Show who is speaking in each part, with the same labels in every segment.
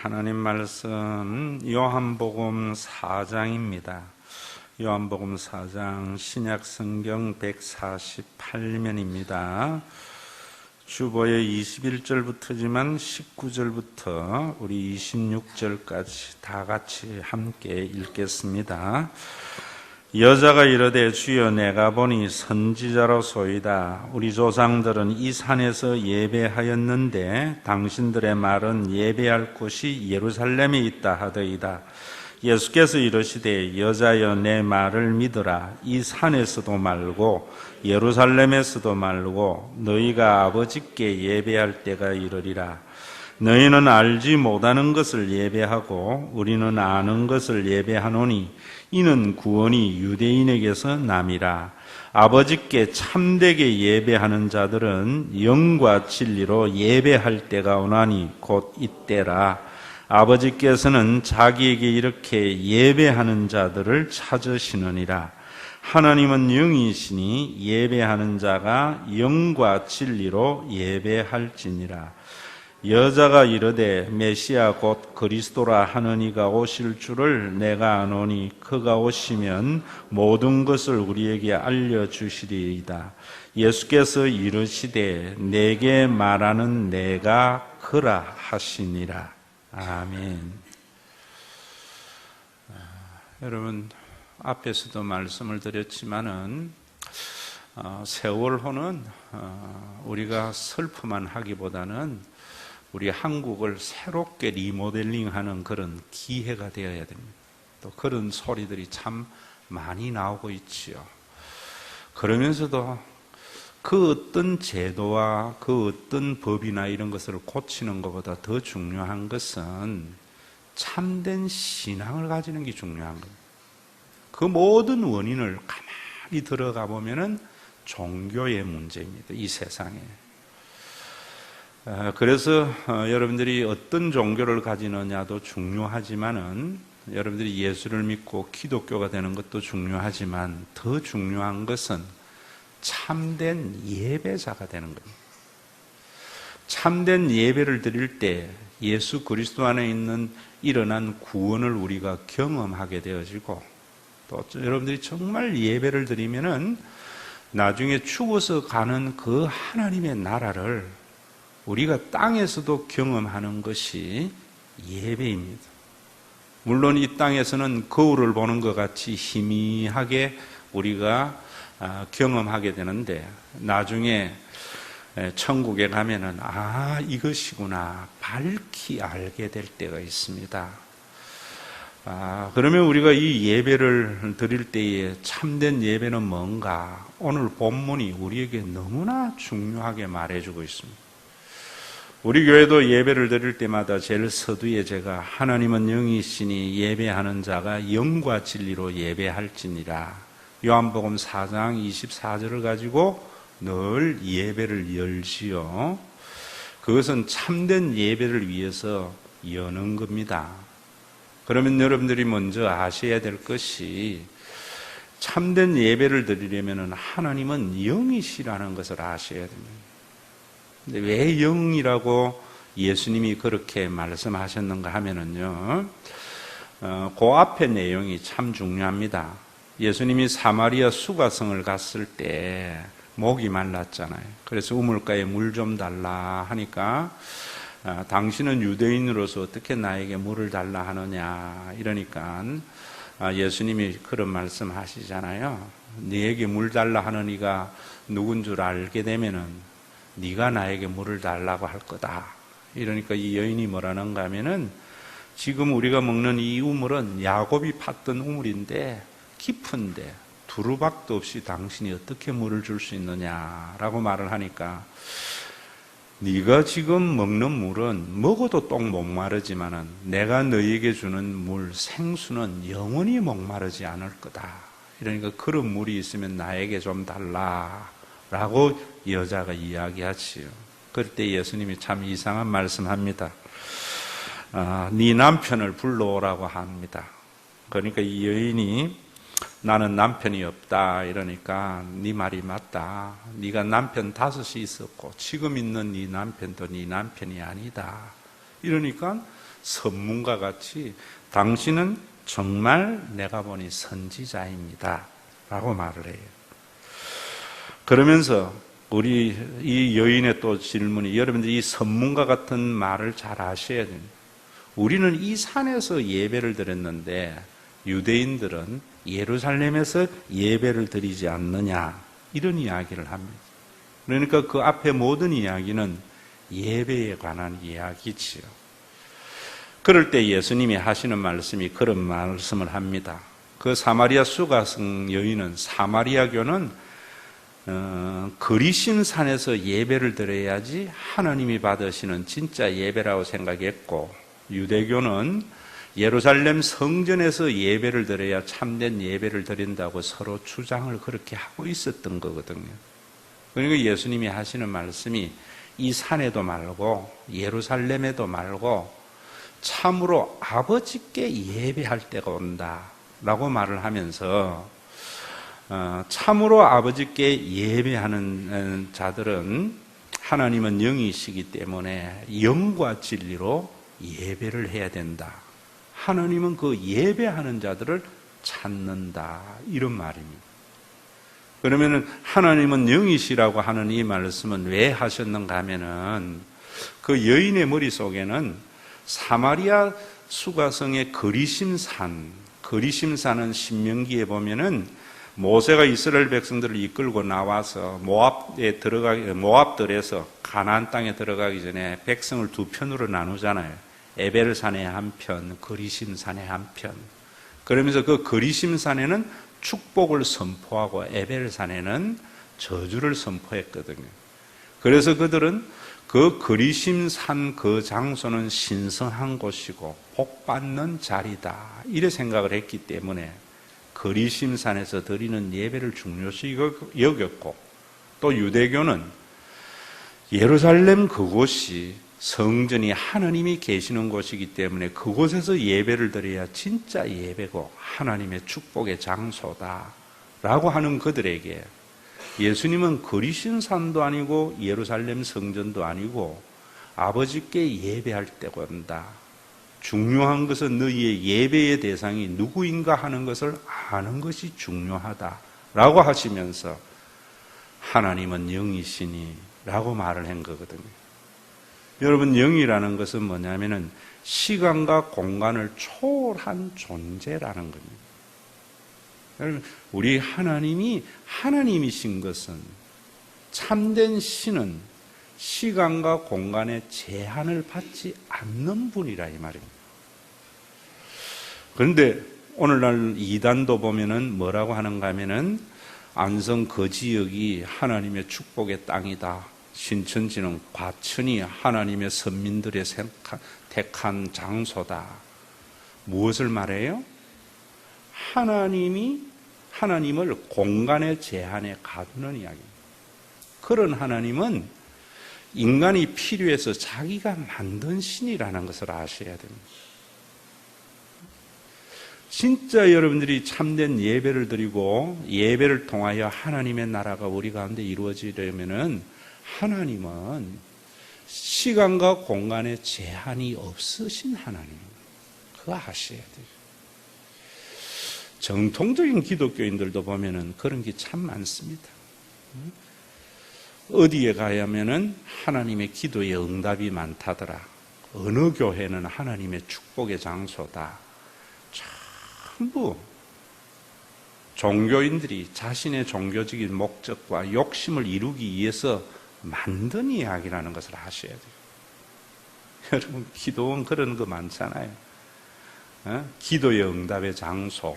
Speaker 1: 하나님 말씀 요한복음 4장입니다. 요한복음 4장 신약성경 148면입니다. 주보의 21절부터지만 19절부터 우리 26절까지 다 같이 함께 읽겠습니다. 여자가 이르되 주여 내가 보니 선지자로소이다. 우리 조상들은 이 산에서 예배하였는데 당신들의 말은 예배할 곳이 예루살렘에 있다 하더이다. 예수께서 이르시되 여자여 내 말을 믿으라. 이 산에서도 말고 예루살렘에서도 말고 너희가 아버지께 예배할 때가 이르리라. 너희는 알지 못하는 것을 예배하고 우리는 아는 것을 예배하노니 이는 구원이 유대인에게서 남이라. 아버지께 참되게 예배하는 자들은 영과 진리로 예배할 때가 오나니 곧 이때라. 아버지께서는 자기에게 이렇게 예배하는 자들을 찾으시느니라. 하나님은 영이시니 예배하는 자가 영과 진리로 예배할지니라. 여자가 이르되 메시아 곧 그리스도라 하는 이가 오실 줄을 내가 아노니 그가 오시면 모든 것을 우리에게 알려주시리이다. 예수께서 이르시되 내게 말하는 내가 그라 하시니라. 아멘. 여러분 앞에서도 말씀을 드렸지만은 세월호는 우리가 슬프만 하기보다는 우리 한국을 새롭게 리모델링하는 그런 기회가 되어야 됩니다. 또 그런 소리들이 참 많이 나오고 있지요. 그러면서도 그 어떤 제도와 그 어떤 법이나 이런 것을 고치는 것보다 더 중요한 것은 참된 신앙을 가지는 게 중요한 겁니다. 그 모든 원인을 가만히 들어가 보면은 종교의 문제입니다. 이 세상에. 그래서 여러분들이 어떤 종교를 가지느냐도 중요하지만은 여러분들이 예수를 믿고 기독교가 되는 것도 중요하지만 더 중요한 것은 참된 예배자가 되는 겁니다. 참된 예배를 드릴 때 예수 그리스도 안에 있는 일어난 구원을 우리가 경험하게 되어지고 또 여러분들이 정말 예배를 드리면은 나중에 죽어서 가는 그 하나님의 나라를 우리가 땅에서도 경험하는 것이 예배입니다. 물론 이 땅에서는 거울을 보는 것 같이 희미하게 우리가 경험하게 되는데 나중에 천국에 가면은 이것이구나 밝히 알게 될 때가 있습니다. 그러면 우리가 이 예배를 드릴 때에 참된 예배는 뭔가 오늘 본문이 우리에게 너무나 중요하게 말해주고 있습니다. 우리 교회도 예배를 드릴 때마다 제일 서두에 제가 하나님은 영이시니 예배하는 자가 영과 진리로 예배할지니라. 요한복음 4장 24절을 가지고 늘 예배를 열지요. 그것은 참된 예배를 위해서 여는 겁니다. 그러면 여러분들이 먼저 아셔야 될 것이 참된 예배를 드리려면 하나님은 영이시라는 것을 아셔야 됩니다. 근데 왜 영이라고 예수님이 그렇게 말씀하셨는가 하면은요, 그 앞에 내용이 참 중요합니다. 예수님이 사마리아 수가성을 갔을 때 목이 말랐잖아요. 그래서 우물가에 물 좀 달라 하니까 당신은 유대인으로서 어떻게 나에게 물을 달라 하느냐 이러니까 예수님이 그런 말씀 하시잖아요. 네에게 물 달라 하는 이가 누군 줄 알게 되면은 네가 나에게 물을 달라고 할 거다. 이러니까 이 여인이 뭐라는가 하면은 지금 우리가 먹는 이 우물은 야곱이 팠던 우물인데 깊은데 두루박도 없이 당신이 어떻게 물을 줄 수 있느냐라고 말을 하니까 네가 지금 먹는 물은 먹어도 똥 목마르지만은 내가 너희에게 주는 물 생수는 영원히 목마르지 않을 거다. 이러니까 그런 물이 있으면 나에게 좀 달라. 라고 여자가 이야기하지요. 그럴 때 예수님이 참 이상한 말씀합니다. 네 남편을 불러오라고 합니다. 그러니까 이 여인이 나는 남편이 없다 이러니까 네 말이 맞다. 네가 남편 5이 있었고 지금 있는 네 남편도 네 남편이 아니다. 이러니까 선문과 같이 당신은 정말 내가 보니 선지자입니다 라고 말을 해요. 그러면서 우리 이 여인의 또 질문이, 여러분들이 이 선문과 같은 말을 잘 아셔야 됩니다. 우리는 이 산에서 예배를 드렸는데 유대인들은 예루살렘에서 예배를 드리지 않느냐, 이런 이야기를 합니다. 그러니까 그 앞에 모든 이야기는 예배에 관한 이야기지요. 그럴 때 예수님이 하시는 말씀이 그런 말씀을 합니다. 그 사마리아 수가성 여인은, 사마리아교는 그리심산에서 예배를 드려야지 하나님이 받으시는 진짜 예배라고 생각했고, 유대교는 예루살렘 성전에서 예배를 드려야 참된 예배를 드린다고 서로 주장을 그렇게 하고 있었던 거거든요. 그러니까 예수님이 하시는 말씀이 이 산에도 말고 예루살렘에도 말고 참으로 아버지께 예배할 때가 온다라고 말을 하면서, 참으로 아버지께 예배하는 자들은 하나님은 영이시기 때문에 영과 진리로 예배를 해야 된다. 하나님은 그 예배하는 자들을 찾는다, 이런 말입니다. 그러면은 하나님은 영이시라고 하는 이 말씀은 왜 하셨는가 하면은, 그 여인의 머릿속에는 사마리아 수가성의 그리심산은 신명기에 보면은 모세가 이스라엘 백성들을 이끌고 나와서 모압들에서 가나안 땅에 들어가기 전에 백성을 두 편으로 나누잖아요. 에벨산의 한편, 그리심산의 한편. 그러면서 그 그리심산에는 축복을 선포하고 에벨산에는 저주를 선포했거든요. 그래서 그들은 그 그리심산 그 장소는 신성한 곳이고 복받는 자리다, 이래 생각을 했기 때문에 그리심산에서 드리는 예배를 중요시 여겼고, 또 유대교는 예루살렘 그곳이 성전이 하나님이 계시는 곳이기 때문에 그곳에서 예배를 드려야 진짜 예배고 하나님의 축복의 장소다라고 하는 그들에게 예수님은 그리심산도 아니고 예루살렘 성전도 아니고 아버지께 예배할 때가 온다. 중요한 것은 너희의 예배의 대상이 누구인가 하는 것을 아는 것이 중요하다라고 하시면서 하나님은 영이시니 라고 말을 한 거거든요. 여러분, 영이라는 것은 뭐냐면은 시간과 공간을 초월한 존재라는 겁니다. 여러분, 우리 하나님이 하나님이신 것은, 참된 신은 시간과 공간의 제한을 받지 않는 분이라 이 말입니다. 그런데 오늘날 이단도 보면은 뭐라고 하는가 하면은 안성 그 지역이 하나님의 축복의 땅이다. 신천지는 과천이 하나님의 선민들의 택한 장소다. 무엇을 말해요? 하나님을 공간의 제한에 가두는 이야기입니다. 그런 하나님은 인간이 필요해서 자기가 만든 신이라는 것을 아셔야 됩니다. 진짜 여러분들이 참된 예배를 드리고 예배를 통하여 하나님의 나라가 우리 가운데 이루어지려면은 하나님은 시간과 공간에 제한이 없으신 하나님입니다. 그거 아셔야 돼요. 정통적인 기독교인들도 보면은 그런 게 참 많습니다. 어디에 가야면은 하나님의 기도의 응답이 많다더라. 어느 교회는 하나님의 축복의 장소다. 전부 종교인들이 자신의 종교적인 목적과 욕심을 이루기 위해서 만든 이야기라는 것을 아셔야 돼요. 여러분, 기도원 그런 거 많잖아요. 기도의 응답의 장소.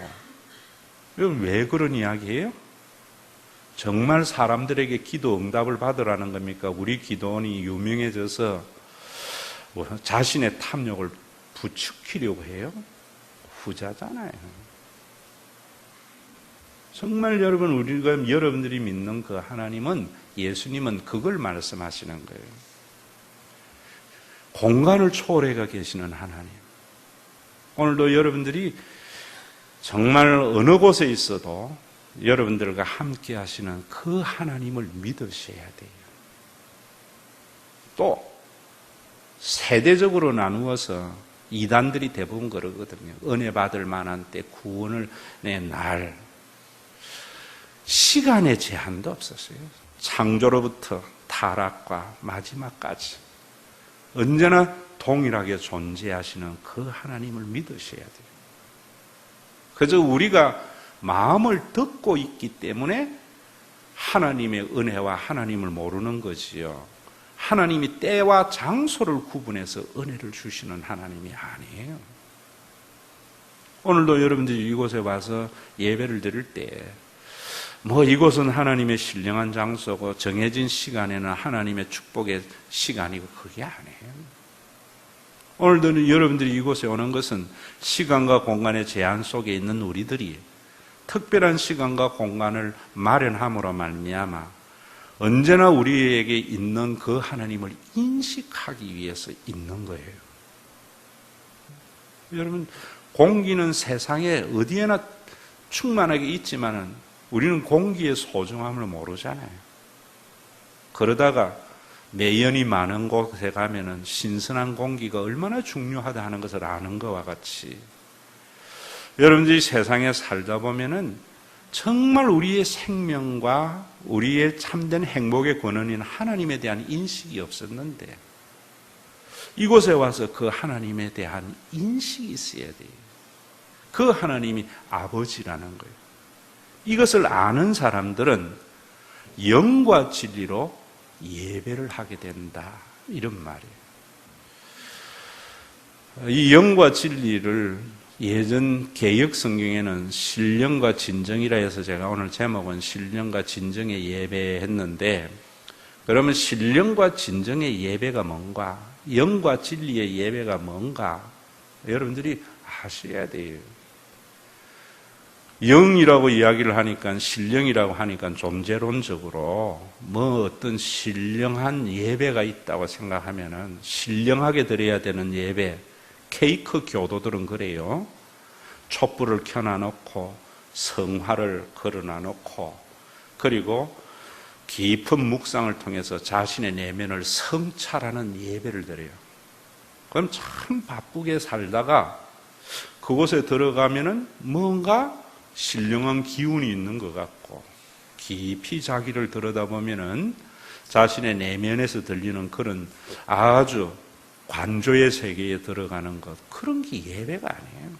Speaker 1: 왜 그런 이야기예요? 정말 사람들에게 기도 응답을 받으라는 겁니까? 우리 기도원이 유명해져서 자신의 탐욕을 부추기려고 해요? 후자잖아요. 정말 여러분, 우리가 여러분들이 믿는 그 하나님은, 예수님은 그걸 말씀하시는 거예요. 공간을 초월해가 계시는 하나님. 오늘도 여러분들이 정말 어느 곳에 있어도 여러분들과 함께 하시는 그 하나님을 믿으셔야 돼요. 또 세대적으로 나누어서 이단들이 대부분 그러거든요. 은혜 받을 만한 때, 구원을 내 날. 시간의 제한도 없었어요. 창조로부터 타락과 마지막까지 언제나 동일하게 존재하시는 그 하나님을 믿으셔야 돼요. 그저 우리가 마음을 듣고 있기 때문에 하나님의 은혜와 하나님을 모르는 거지요. 하나님이 때와 장소를 구분해서 은혜를 주시는 하나님이 아니에요. 오늘도 여러분들이 이곳에 와서 예배를 드릴 때 이곳은 하나님의 신령한 장소고 정해진 시간에는 하나님의 축복의 시간이고 그게 아니에요. 오늘도 여러분들이 이곳에 오는 것은 시간과 공간의 제한 속에 있는 우리들이 특별한 시간과 공간을 마련함으로 말미암아 언제나 우리에게 있는 그 하나님을 인식하기 위해서 있는 거예요. 여러분, 공기는 세상에 어디에나 충만하게 있지만은 우리는 공기의 소중함을 모르잖아요. 그러다가 매연이 많은 곳에 가면은 신선한 공기가 얼마나 중요하다 하는 것을 아는 것과 같이 여러분들이 세상에 살다 보면은 정말 우리의 생명과 우리의 참된 행복의 근원인 하나님에 대한 인식이 없었는데 이곳에 와서 그 하나님에 대한 인식이 있어야 돼요. 그 하나님이 아버지라는 거예요. 이것을 아는 사람들은 영과 진리로 예배를 하게 된다. 이런 말이에요. 이 영과 진리를 예전 개역 성경에는 신령과 진정이라 해서 제가 오늘 제목은 신령과 진정의 예배했는데 그러면 신령과 진정의 예배가 뭔가? 영과 진리의 예배가 뭔가? 여러분들이 아셔야 돼요. 영이라고 이야기를 하니까 신령이라고 하니까 존재론적으로 어떤 신령한 예배가 있다고 생각하면은 신령하게 드려야 되는 예배, 케이크 교도들은 그래요. 촛불을 켜놔놓고 성화를 걸어놔놓고 그리고 깊은 묵상을 통해서 자신의 내면을 성찰하는 예배를 드려요. 그럼 참 바쁘게 살다가 그곳에 들어가면은 뭔가 신령한 기운이 있는 것 같고 깊이 자기를 들여다보면은 자신의 내면에서 들리는 그런 아주 관조의 세계에 들어가는 것, 그런 게 예배가 아니에요.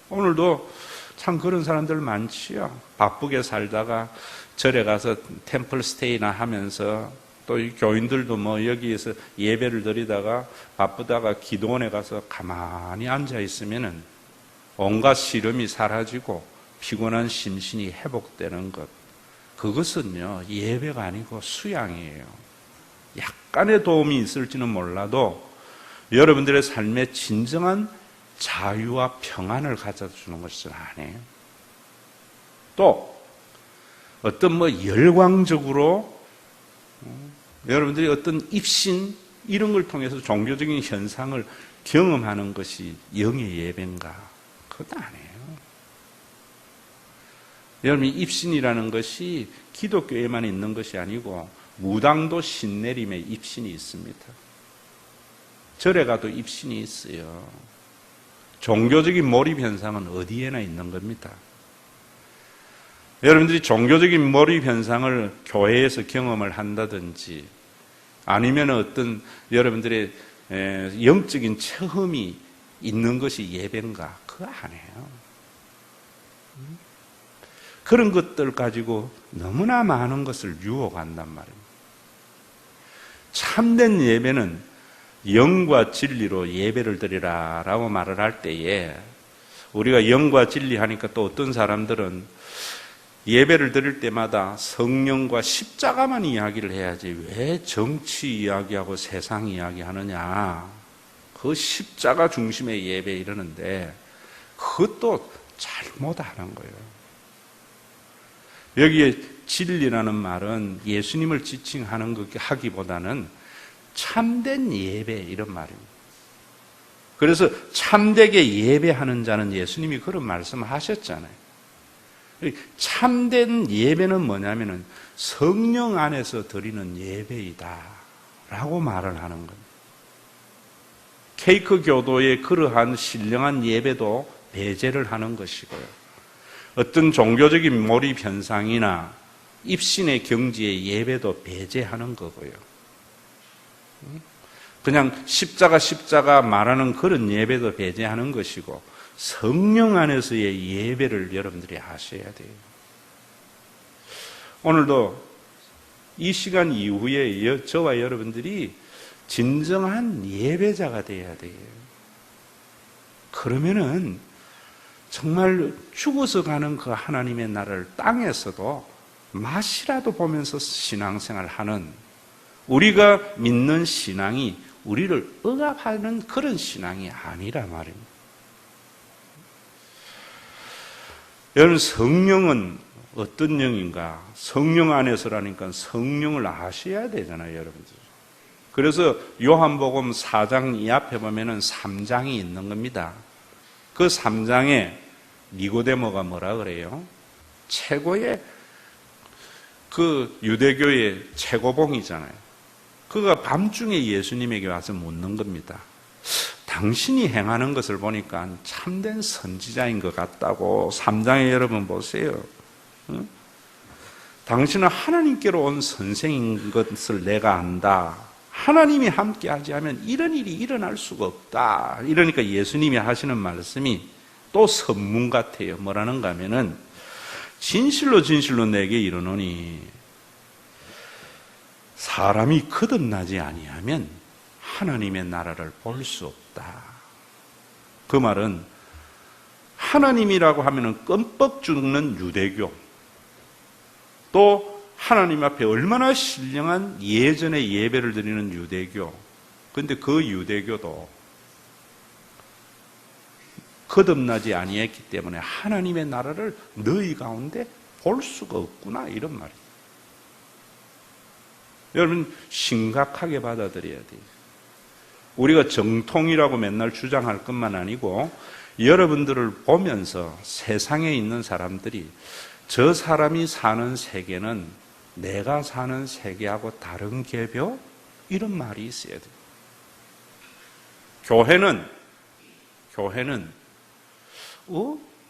Speaker 1: 오늘도 참 그런 사람들 많지요. 바쁘게 살다가 절에 가서 템플 스테이나 하면서 또 이 교인들도 여기에서 예배를 드리다가 바쁘다가 기도원에 가서 가만히 앉아 있으면은 온갖 시름이 사라지고 피곤한 심신이 회복되는 것, 그것은요 예배가 아니고 수양이에요. 약간의 도움이 있을지는 몰라도 여러분들의 삶에 진정한 자유와 평안을 가져주는 것은 아니에요. 또 어떤 열광적으로 여러분들이 어떤 입신 이런 걸 통해서 종교적인 현상을 경험하는 것이 영의 예배인가? 그것도 아니에요. 여러분, 입신이라는 것이 기독교에만 있는 것이 아니고 무당도 신내림에 입신이 있습니다. 절에 가도 입신이 있어요. 종교적인 몰입 현상은 어디에나 있는 겁니다. 여러분들이 종교적인 몰입 현상을 교회에서 경험을 한다든지 아니면 어떤 여러분들의 영적인 체험이 있는 것이 예배인가? 그거 아니에요. 그런 것들 가지고 너무나 많은 것을 유혹한단 말입니다. 참된 예배는 영과 진리로 예배를 드리라 라고 말을 할 때에 우리가 영과 진리 하니까 또 어떤 사람들은 예배를 드릴 때마다 성령과 십자가만 이야기를 해야지 왜 정치 이야기하고 세상 이야기하느냐, 그 십자가 중심의 예배 이러는데 그것도 잘못하는 거예요. 여기에 진리라는 말은 예수님을 지칭하는 것 하기보다는 참된 예배 이런 말입니다. 그래서 참되게 예배하는 자는 예수님이 그런 말씀을 하셨잖아요. 참된 예배는 뭐냐면은 성령 안에서 드리는 예배이다 라고 말을 하는 겁니다. 케이크 교도의 그러한 신령한 예배도 배제를 하는 것이고요. 어떤 종교적인 몰입 현상이나 입신의 경지의 예배도 배제하는 거고요. 그냥 십자가 말하는 그런 예배도 배제하는 것이고 성령 안에서의 예배를 여러분들이 하셔야 돼요. 오늘도 이 시간 이후에 저와 여러분들이 진정한 예배자가 돼야 돼요. 그러면은 정말 죽어서 가는 그 하나님의 나라를 땅에서도 맛이라도 보면서 신앙생활 하는, 우리가 믿는 신앙이 우리를 억압하는 그런 신앙이 아니라 말입니다. 여러분, 성령은 어떤 영인가? 성령 안에서라니까 성령을 아셔야 되잖아요, 여러분들. 그래서 요한복음 4장 이 앞에 보면은 3장이 있는 겁니다. 그 3장에 니고데모가 뭐라 그래요? 최고의 그 유대교의 최고봉이잖아요. 그가 밤중에 예수님에게 와서 묻는 겁니다. 당신이 행하는 것을 보니까 참된 선지자인 것 같다고. 3장에 여러분 보세요. 당신은 하나님께로 온 선생인 것을 내가 안다. 하나님이 함께하지 않으면 이런 일이 일어날 수가 없다. 이러니까 예수님이 하시는 말씀이 또 선문 같아요. 뭐라는가 하면은 진실로 진실로 내게 이르노니 사람이 거듭나지 아니하면 하나님의 나라를 볼 수 없다. 그 말은 하나님이라고 하면은 껌뻑 죽는 유대교, 또 하나님 앞에 얼마나 신령한 예전의 예배를 드리는 유대교, 그런데 그 유대교도 거듭나지 아니했기 때문에 하나님의 나라를 너희 가운데 볼 수가 없구나, 이런 말이에요. 여러분, 심각하게 받아들여야 돼요. 우리가 정통이라고 맨날 주장할 것만 아니고 여러분들을 보면서 세상에 있는 사람들이 저 사람이 사는 세계는 내가 사는 세계하고 다른 개벼? 이런 말이 있어야 돼요. 교회는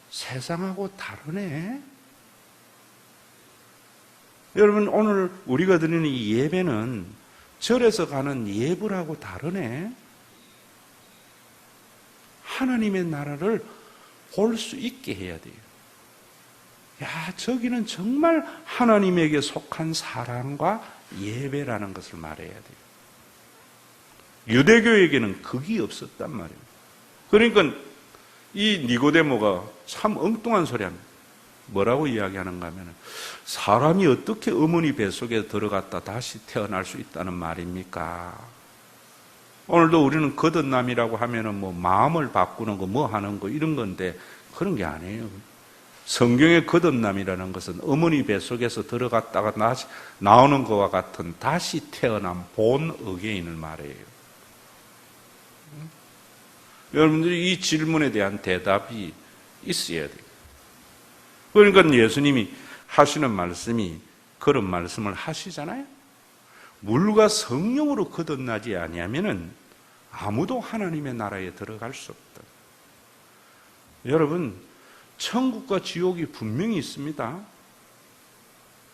Speaker 1: 세상하고 다르네? 여러분, 오늘 우리가 드리는 이 예배는 절에서 가는 예불하고 다르네? 하나님의 나라를 볼 수 있게 해야 돼요. 야, 저기는 정말 하나님에게 속한 사랑과 예배라는 것을 말해야 돼요. 유대교에게는 그게 없었단 말이에요. 그러니까 이 니고데모가 참 엉뚱한 소리 합니다. 뭐라고 이야기하는가 하면, 사람이 어떻게 어머니 뱃속에 들어갔다 다시 태어날 수 있다는 말입니까? 오늘도 우리는 거듭남이라고 하면은 뭐 마음을 바꾸는 거, 뭐 하는 거, 이런 건데 그런 게 아니에요. 성경의 거듭남이라는 것은 어머니 뱃속에서 들어갔다가 다시 나오는 것과 같은 다시 태어난 본 어게인을 말해요. 여러분들이 이 질문에 대한 대답이 있어야 돼요. 그러니까 예수님이 하시는 말씀이 그런 말씀을 하시잖아요. 물과 성령으로 거듭나지 아니하면은 아무도 하나님의 나라에 들어갈 수 없다. 여러분, 천국과 지옥이 분명히 있습니다.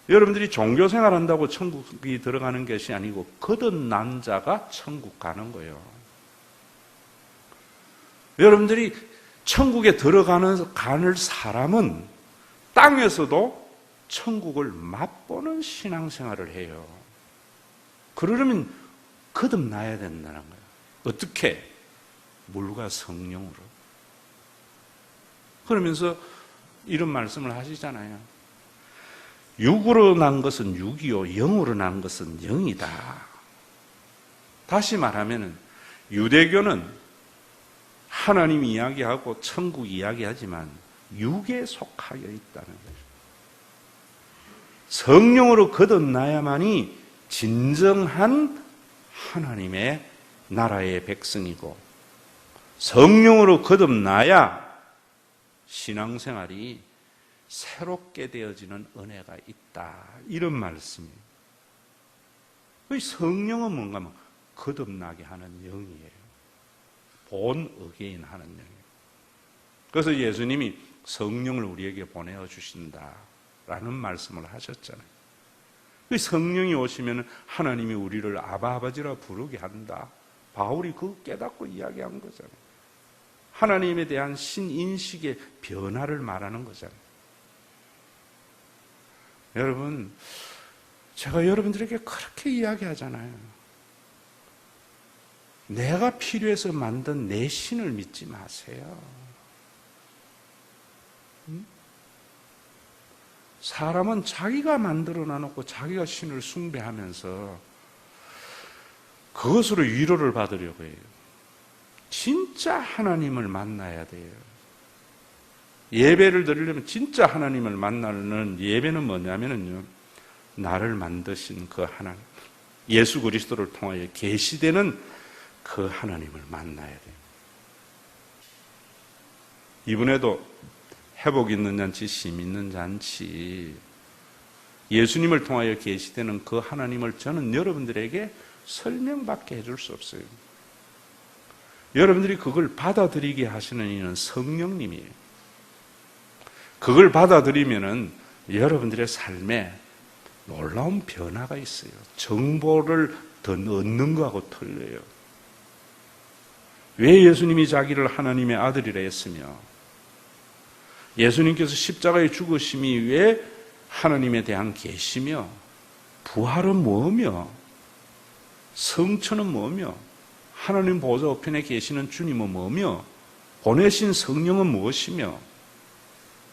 Speaker 1: 여러분들이 종교생활 한다고 천국이 들어가는 것이 아니고 거듭난 자가 천국 가는 거예요. 여러분들이 천국에 가는 사람은 땅에서도 천국을 맛보는 신앙생활을 해요. 그러려면 거듭나야 된다는 거예요. 어떻게? 물과 성령으로. 그러면서 이런 말씀을 하시잖아요. 육으로 난 것은 육이요, 영으로 난 것은 영이다. 다시 말하면 유대교는 하나님 이야기하고 천국 이야기하지만 육에 속하여 있다는 거죠. 성령으로 거듭나야만이 진정한 하나님의 나라의 백성이고, 성령으로 거듭나야 신앙생활이 새롭게 되어지는 은혜가 있다. 이런 말씀이에요. 성령은 뭔가 거듭나게 하는 영이에요. 본 어게인 하는 영이에요. 그래서 예수님이 성령을 우리에게 보내어 주신다라는 말씀을 하셨잖아요. 그 성령이 오시면 하나님이 우리를 아버지라 부르게 한다. 바울이 그거 깨닫고 이야기한 거잖아요. 하나님에 대한 신인식의 변화를 말하는 거잖아요. 여러분, 제가 여러분들에게 그렇게 이야기하잖아요. 내가 필요해서 만든 내 신을 믿지 마세요. 사람은 자기가 만들어 놔놓고 자기가 신을 숭배하면서 그것으로 위로를 받으려고 해요. 진짜 하나님을 만나야 돼요. 예배를 드리려면 진짜 하나님을 만나는 예배는 뭐냐면요, 나를 만드신 그 하나님, 예수 그리스도를 통하여 계시되는 그 하나님을 만나야 돼요. 이번에도 회복 있는 잔치, 심 있는 잔치, 예수님을 통하여 계시되는 그 하나님을 저는 여러분들에게 설명밖에 해줄 수 없어요. 여러분들이 그걸 받아들이게 하시는 이는 성령님이에요. 그걸 받아들이면은 여러분들의 삶에 놀라운 변화가 있어요. 정보를 더 얻는 거하고 틀려요. 왜 예수님이 자기를 하나님의 아들이라 했으며, 예수님께서 십자가에 죽으심이 왜 하나님에 대한 계시며, 부활은 뭐며, 성천은 뭐며, 하나님 보좌 우편에 계시는 주님은 뭐며, 보내신 성령은 무엇이며,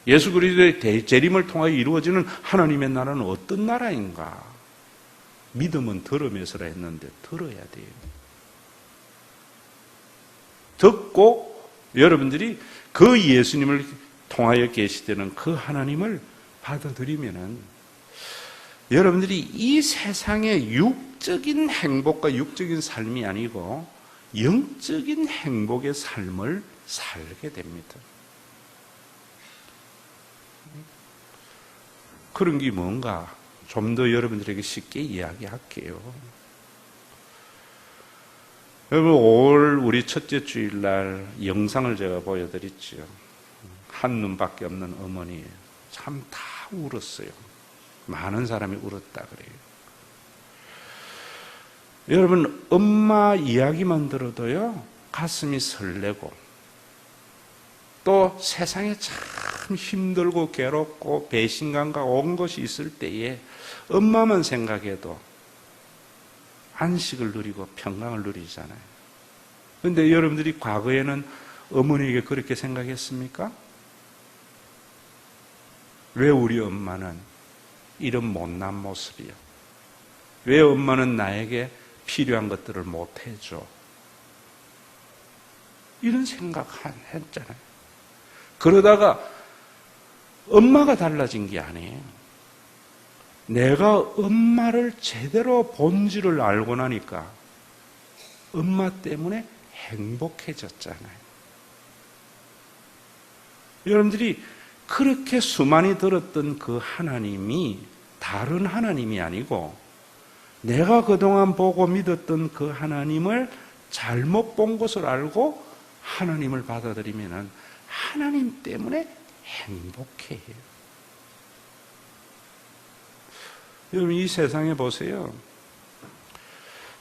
Speaker 1: 예수 그리스도의 대재림을 통하여 이루어지는 하나님의 나라는 어떤 나라인가? 믿음은 들으면서라 했는데 들어야 돼요. 듣고 여러분들이 그 예수님을 통하여 계시되는 그 하나님을 받아들이면은 여러분들이 이 세상의 육적인 행복과 육적인 삶이 아니고 영적인 행복의 삶을 살게 됩니다. 그런 게 뭔가 좀 더 여러분들에게 쉽게 이야기할게요. 여러분, 5월 우리 첫째 주일날 영상을 제가 보여드렸죠. 한 눈밖에 없는 어머니, 참 다 울었어요. 많은 사람이 울었다 그래요. 여러분, 엄마 이야기만 들어도요, 가슴이 설레고, 또 세상에 참 힘들고 괴롭고 배신감과 온 것이 있을 때에 엄마만 생각해도 안식을 누리고 평강을 누리잖아요. 그런데 여러분들이 과거에는 어머니에게 그렇게 생각했습니까? 왜 우리 엄마는 이런 못난 모습이야? 왜 엄마는 나에게 필요한 것들을 못 해줘? 이런 생각 했잖아요. 그러다가 엄마가 달라진 게 아니에요. 내가 엄마를 제대로 본질을 알고 나니까 엄마 때문에 행복해졌잖아요. 여러분들이 그렇게 수많이 들었던 그 하나님이 다른 하나님이 아니고 내가 그동안 보고 믿었던 그 하나님을 잘못 본 것을 알고 하나님을 받아들이면은 하나님 때문에 행복해요. 여러분, 이 세상에 보세요.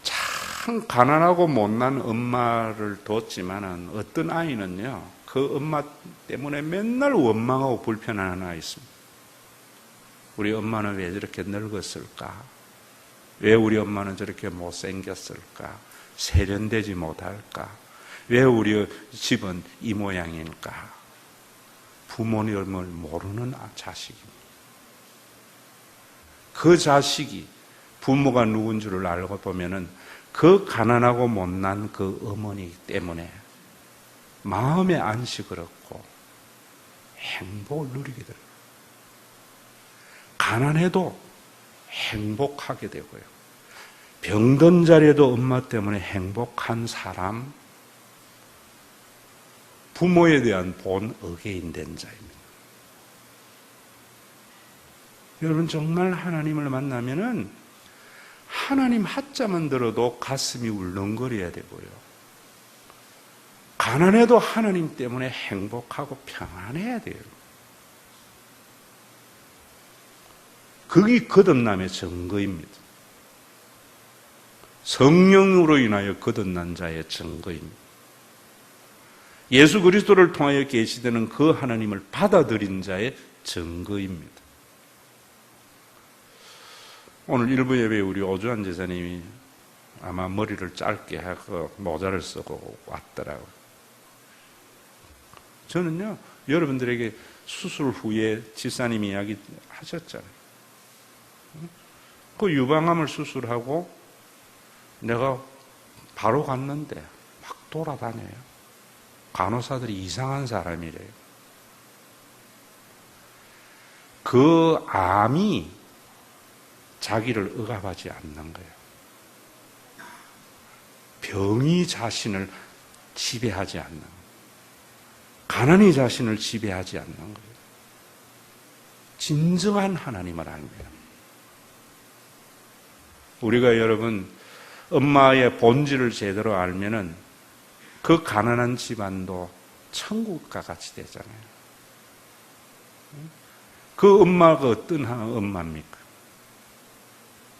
Speaker 1: 참 가난하고 못난 엄마를 뒀지만은 어떤 아이는요, 그 엄마 때문에 맨날 원망하고 불편한 아이 있습니다. 우리 엄마는 왜 저렇게 늙었을까? 왜 우리 엄마는 저렇게 못생겼을까? 세련되지 못할까? 왜 우리 집은 이 모양일까? 부모님을 모르는 자식입니다. 그 자식이 부모가 누군 줄을 알고 보면은 그 가난하고 못난 그 어머니 때문에 마음의 안식을 얻고 행복을 누리게 돼요. 가난해도 행복하게 되고요. 병든 자리에도 엄마 때문에 행복한 사람, 부모에 대한 본 어게인 된 자입니다. 여러분, 정말 하나님을 만나면은 하나님 하자만 들어도 가슴이 울렁거려야 되고요. 가난해도 하나님 때문에 행복하고 평안해야 돼요. 그게 거듭남의 증거입니다. 성령으로 인하여 거듭난 자의 증거입니다. 예수 그리스도를 통하여 계시되는 그 하나님을 받아들인 자의 증거입니다. 오늘 일부 예배에 우리 오주환 제자님이 아마 머리를 짧게 하고 모자를 쓰고 왔더라고요. 저는요, 여러분들에게 수술 후에 지사님이 이야기 하셨잖아요. 그 유방암을 수술하고 내가 바로 갔는데 막 돌아다녀요. 간호사들이 이상한 사람이래요. 그 암이 자기를 억압하지 않는 거예요. 병이 자신을 지배하지 않는 거예요. 가난이 자신을 지배하지 않는 거예요. 진정한 하나님을 알면 우리가 여러분 엄마의 본질을 제대로 알면은 그 가난한 집안도 천국과 같이 되잖아요. 그 엄마가 어떤 엄마입니까?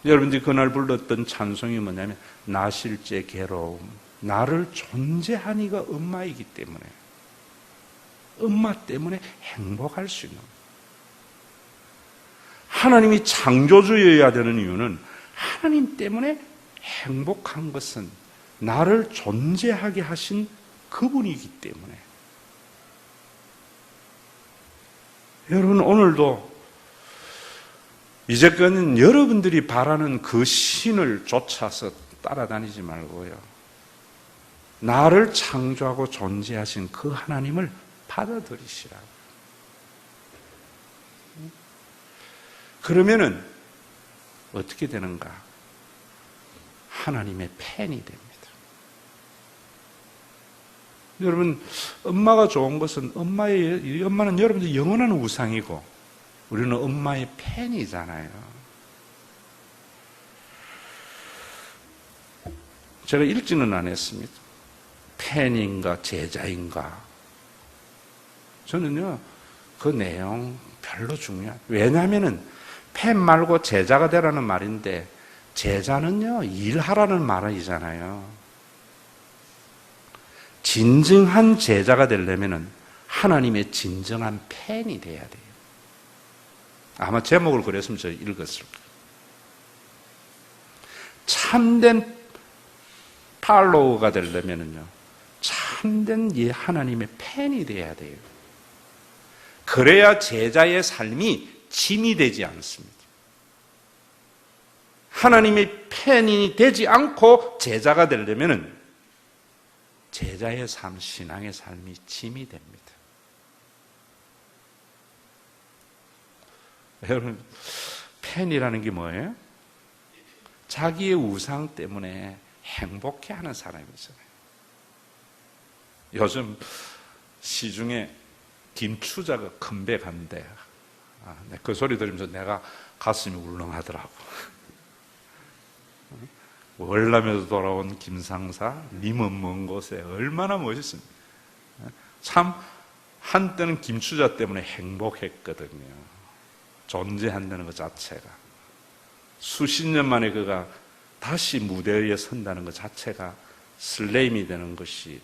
Speaker 1: 여러분들이 그날 불렀던 찬송이 뭐냐면 나 실제 괴로움, 나를 존재하니가 엄마이기 때문에 엄마 때문에 행복할 수 있는 거예요. 하나님이 창조주여야 되는 이유는 하나님 때문에 행복한 것은 나를 존재하게 하신 그분이기 때문에. 여러분 오늘도 이제까지는 여러분들이 바라는 그 신을 쫓아서 따라다니지 말고요. 나를 창조하고 존재하신 그 하나님을 받아들이시라고. 그러면은 어떻게 되는가? 하나님의 팬이 됩니다. 여러분, 엄마가 좋은 것은 엄마는 여러분들 영원한 우상이고 우리는 엄마의 팬이잖아요. 제가 읽지는 않았습니다. 팬인가 제자인가. 저는요, 그 내용 별로 왜냐하면은 팬 말고 제자가 되라는 말인데 제자는요, 일하라는 말이잖아요. 진정한 제자가 되려면은 하나님의 진정한 팬이 돼야 돼요. 아마 제목을 그랬으면 저 읽었을 거예요. 참된 팔로워가 되려면은요, 참된 하나님의 팬이 돼야 돼요. 그래야 제자의 삶이 짐이 되지 않습니다. 하나님의 팬이 되지 않고 제자가 되려면은 제자의 삶, 신앙의 삶이 짐이 됩니다. 여러분, 팬이라는 게 뭐예요? 자기의 우상 때문에 행복해하는 사람이잖아요. 요즘 시중에 김추자가 컴백한대. 그 소리 들으면서 내가 가슴이 울렁하더라고. 월남에서 돌아온 김상사, 님은 먼 곳에 얼마나 멋있습니까? 참 한때는 김추자 때문에 행복했거든요. 존재한다는 것 자체가. 수십 년 만에 그가 다시 무대 위에 선다는 것 자체가 슬레임이 되는 것이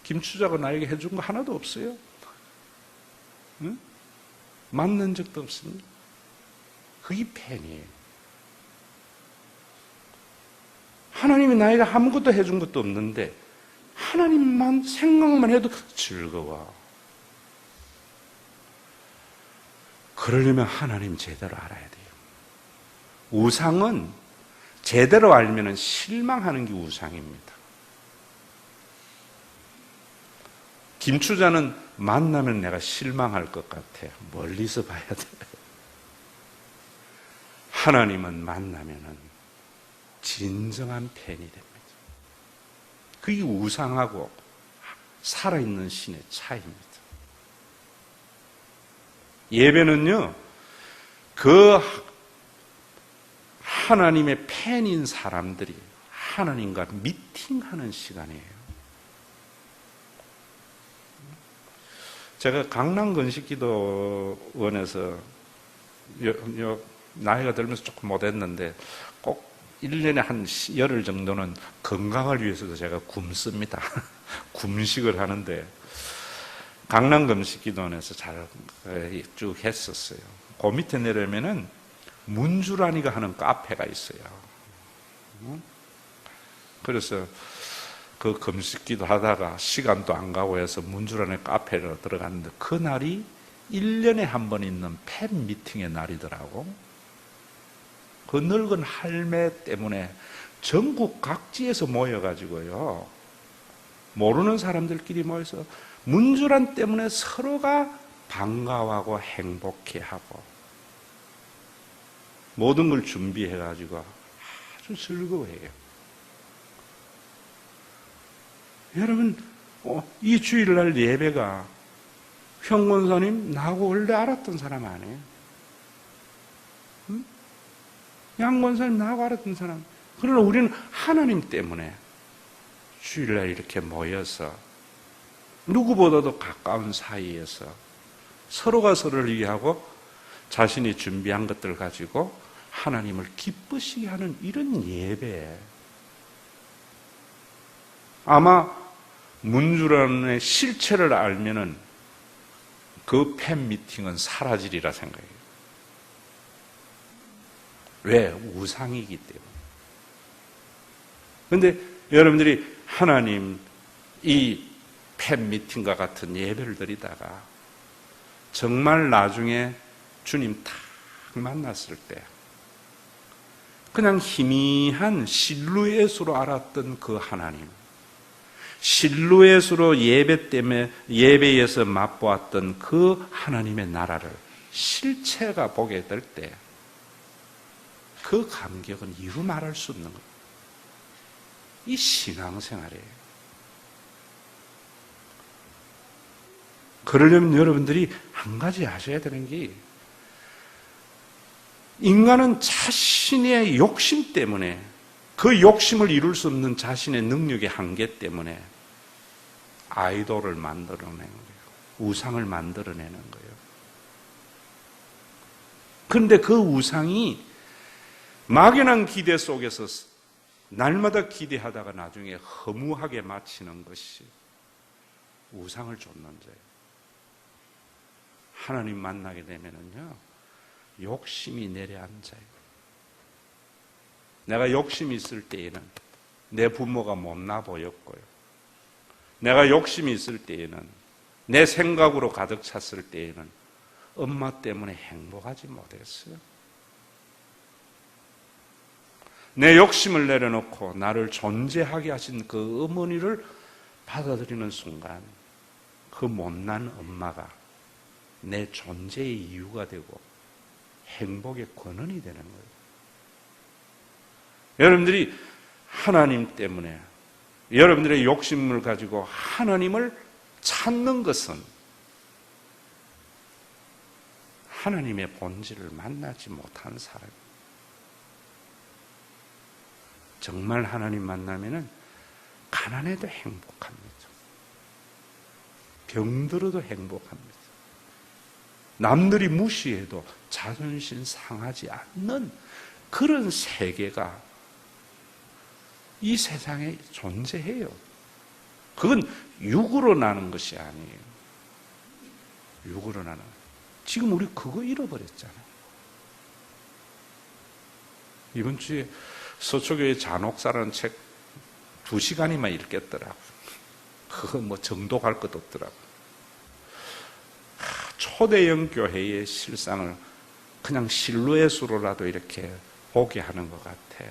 Speaker 1: 김추자가 나에게 해준 거 하나도 없어요. 응? 만난 적도 없습니다. 그게 팬이에요. 하나님이 나에게 아무것도 해준 것도 없는데 하나님만 생각만 해도 즐거워. 그러려면 하나님 제대로 알아야 돼요. 우상은 제대로 알면 실망하는 게 우상입니다. 김추자는 만나면 내가 실망할 것 같아요. 멀리서 봐야 돼요. 하나님은 만나면은 진정한 팬이 됩니다. 그게 우상하고 살아있는 신의 차이입니다. 예배는요, 그 하나님의 팬인 사람들이 하나님과 미팅하는 시간이에요. 제가 강남 건식기도원에서 나이가 들면서 조금 못했는데 꼭 1년에 한 열흘 정도는 건강을 위해서도 제가 굶습니다. 굶식을 하는데 강남 건식기도원에서 잘 쭉 했었어요. 그 밑에 내려면은 문주란이가 하는 카페가 있어요. 그래서 그 금식기도 하다가 시간도 안 가고 해서 문주란의 카페로 들어갔는데 그날이 1년에 한 번 있는 팬 미팅의 날이더라고. 그 늙은 할매 때문에 전국 각지에서 모여가지고요. 모르는 사람들끼리 모여서 문주란 때문에 서로가 반가워하고 행복해하고 모든 걸 준비해가지고 아주 즐거워해요. 여러분, 이 주일날 예배가 형 권사님 나하고 원래 알았던 사람 아니에요? 응? 양 권사님 나하고 알았던 사람. 그러나 우리는 하나님 때문에 주일날 이렇게 모여서 누구보다도 가까운 사이에서 서로가 서로를 위하고 자신이 준비한 것들 가지고 하나님을 기쁘시게 하는 이런 예배. 아마 문주란의 실체를 알면은 그 팬미팅은 사라지리라 생각해요. 왜? 우상이기 때문에. 그런데 여러분들이 하나님 이 팬미팅과 같은 예배를 드리다가 정말 나중에 주님 딱 만났을 때 그냥 희미한 실루엣으로 알았던 그 하나님, 실루엣으로 예배 때문에 예배에서 맛보았던 그 하나님의 나라를 실체가 보게 될 때 그 감격은 이루 말할 수 없는 거예요. 이 신앙생활이에요. 그러려면 여러분들이 한 가지 아셔야 되는 게 인간은 자신의 욕심 때문에 그 욕심을 이룰 수 없는 자신의 능력의 한계 때문에 아이돌을 만들어내는 거예요. 우상을 만들어내는 거예요. 그런데 그 우상이 막연한 기대 속에서 날마다 기대하다가 나중에 허무하게 마치는 것이 우상을 쫓는 죄예요. 하나님 만나게 되면은요, 욕심이 내려앉아요. 내가 욕심이 있을 때에는 내 부모가 못나 보였고요. 내가 욕심이 있을 때에는 내 생각으로 가득 찼을 때에는 엄마 때문에 행복하지 못했어요. 내 욕심을 내려놓고 나를 존재하게 하신 그 어머니를 받아들이는 순간 그 못난 엄마가 내 존재의 이유가 되고 행복의 근원이 되는 거예요. 여러분들이 하나님 때문에 여러분들의 욕심을 가지고 하나님을 찾는 것은 하나님의 본질을 만나지 못한 사람이에요. 정말 하나님 만나면은 가난해도 행복합니다. 병들어도 행복합니다. 남들이 무시해도 자존심 상하지 않는 그런 세계가 이 세상에 존재해요. 그건 육으로 나는 것이 아니에요. 육으로 나는. 지금 우리 그거 잃어버렸잖아요. 이번 주에 서초교회 잔혹사라는 책 2시간이만 읽겠더라고요. 그거 뭐 정독할 것도 없더라고요. 초대형 교회의 실상을 그냥 실루엣으로라도 이렇게 보게 하는 것 같아.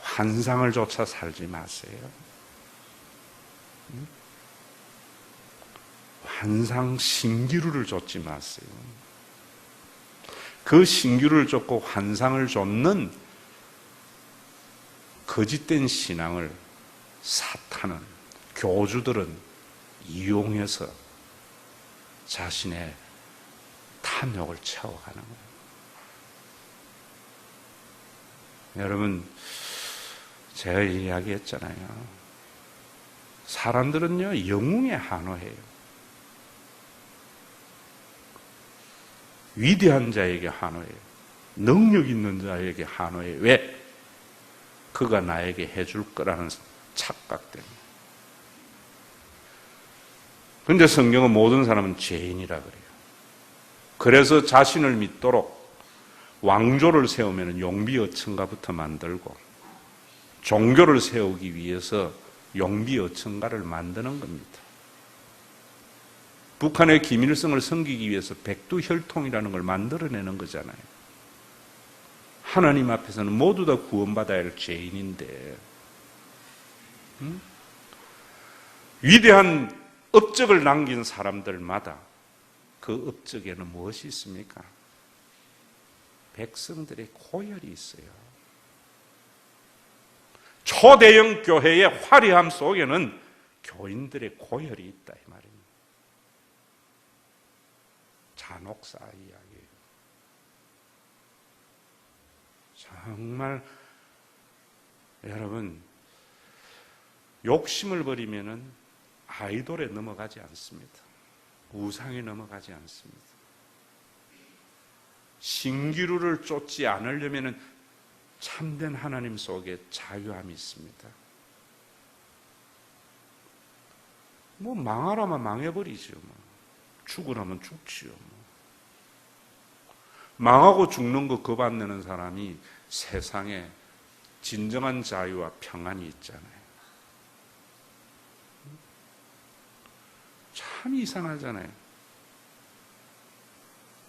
Speaker 1: 환상을 조차 살지 마세요. 환상 신기루를 쫓지 마세요. 그 신기루를 쫓고 환상을 쫓는 거짓된 신앙을 사탄은, 교주들은 이용해서 자신의 탐욕을 채워가는 거예요. 여러분, 제가 이야기했잖아요. 사람들은요, 영웅에 한호해요. 위대한 자에게 한호해요. 능력 있는 자에게 한호해요. 왜? 그가 나에게 해줄 거라는 착각 때문에. 그런데 성경은 모든 사람은 죄인이라 그래요. 그래서 자신을 믿도록 왕조를 세우면 용비어천가부터 만들고, 종교를 세우기 위해서 용비어천가를 만드는 겁니다. 북한의 김일성을 섬기기 위해서 백두혈통이라는 걸 만들어내는 거잖아요. 하나님 앞에서는 모두 다 구원받아야 할 죄인인데, 위대한 업적을 남긴 사람들마다 그 업적에는 무엇이 있습니까? 백성들의 고열이 있어요. 초대형 교회의 화려함 속에는 교인들의 고열이 있다 이 말입니다. 잔혹사 이야기예요. 정말 여러분, 욕심을 버리면은 아이돌에 넘어가지 않습니다. 우상에 넘어가지 않습니다. 신기루를 쫓지 않으려면은 참된 하나님 속에 자유함이 있습니다. 뭐 망하라면 망해버리죠. 뭐. 죽으라면 죽지요. 뭐. 망하고 죽는 거 겁 안 내는 사람이 세상에 진정한 자유와 평안이 있잖아요. 참 이상하잖아요.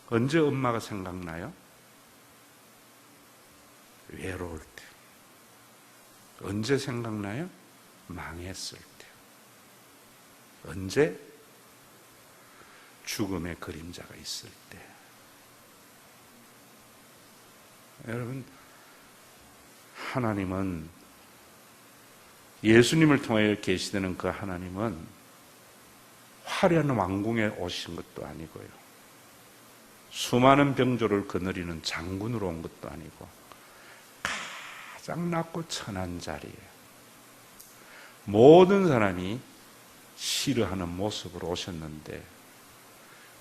Speaker 1: 언제 엄마가 생각나요? 외로울 때. 언제 생각나요? 망했을 때. 언제? 죽음의 그림자가 있을 때. 여러분, 하나님은, 예수님을 통하여 계시되는 그 하나님은 화려한 왕궁에 오신 것도 아니고요, 수많은 병조를 거느리는 장군으로 온 것도 아니고, 가장 낮고 천한 자리에 모든 사람이 싫어하는 모습으로 오셨는데,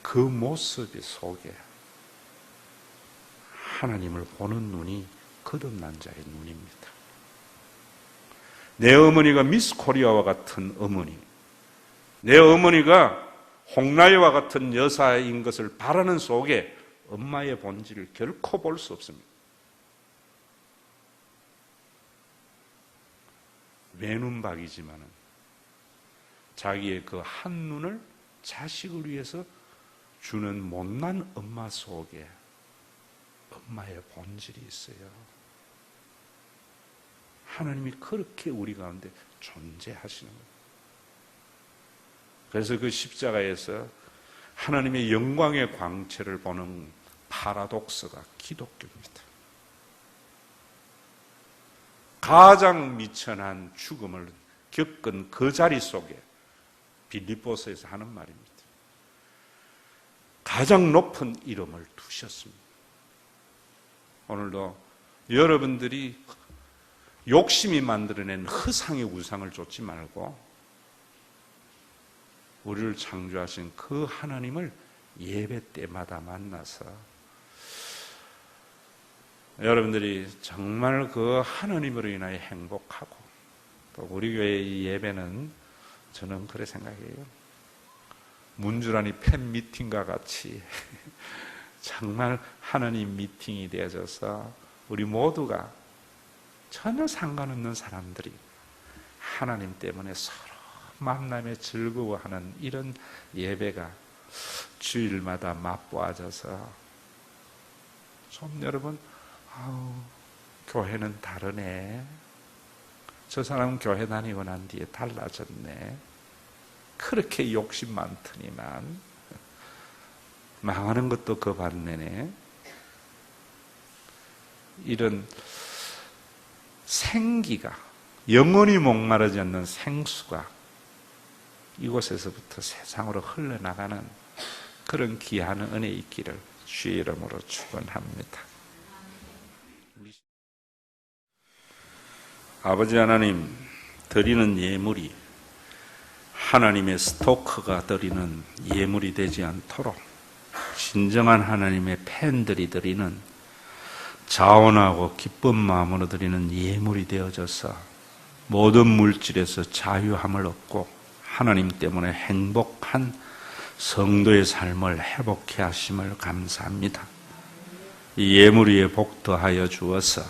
Speaker 1: 그 모습 속에 하나님을 보는 눈이 거듭난 자의 눈입니다. 내 어머니가 미스 코리아와 같은 어머니, 내 어머니가 홍나이와 같은 여사인 것을 바라는 속에 엄마의 본질을 결코 볼 수 없습니다. 외눈박이지만은 자기의 그 한눈을 자식을 위해서 주는 못난 엄마 속에 엄마의 본질이 있어요. 하나님이 그렇게 우리 가운데 존재하시는 거예요. 그래서 그 십자가에서 하나님의 영광의 광채를 보는 파라독스가 기독교입니다. 가장 미천한 죽음을 겪은 그 자리 속에 빌립보서에서 하는 말입니다. 가장 높은 이름을 두셨습니다. 오늘도 여러분들이 욕심이 만들어낸 허상의 우상을 쫓지 말고 우리를 창조하신 그 하나님을 예배 때마다 만나서 여러분들이 정말 그 하나님으로 인하여 행복하고, 또 우리 교회의 예배는 저는 그래 생각해요. 문주란이 팬 미팅과 같이 정말 하나님 미팅이 되어져서 우리 모두가 전혀 상관없는 사람들이 하나님 때문에 서로 만남에 즐거워하는 이런 예배가 주일마다 맛보아져서 좀 여러분, 교회는 다르네. 저 사람은 교회 다니고 난 뒤에 달라졌네. 그렇게 욕심 많더니만 망하는 것도 겁 안 내네. 이런 생기가, 영원히 목마르지 않는 생수가 이곳에서부터 세상으로 흘러나가는 그런 귀한 은혜 있기를 주의 이름으로 축원합니다. 아버지 하나님, 드리는 예물이 하나님의 스토커가 드리는 예물이 되지 않도록 진정한 하나님의 팬들이 드리는 자원하고 기쁜 마음으로 드리는 예물이 되어져서 모든 물질에서 자유함을 얻고 하나님 때문에 행복한 성도의 삶을 회복해 하심을 감사합니다. 이 예물 위에 복 더하여 주어서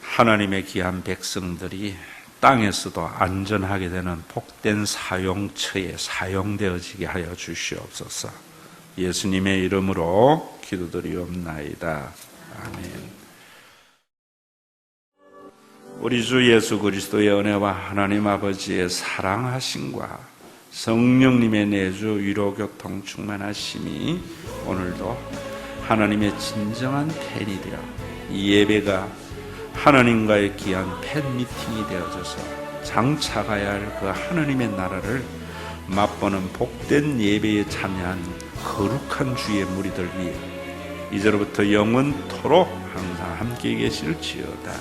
Speaker 1: 하나님의 귀한 백성들이 땅에서도 안전하게 되는 복된 사용처에 사용되어지게 하여 주시옵소서. 예수님의 이름으로 기도드리옵나이다. 아멘. 우리 주 예수 그리스도의 은혜와 하나님 아버지의 사랑하심과 성령님의 내주 위로교통 충만하심이 오늘도 하나님의 진정한 팬이 되어 이 예배가 하나님과의 귀한 팬미팅이 되어져서 장차 가야 할 그 하나님의 나라를 맛보는 복된 예배에 참여한 거룩한 주의 무리들 위해 이제로부터 영원토록 항상 함께 계실지어다.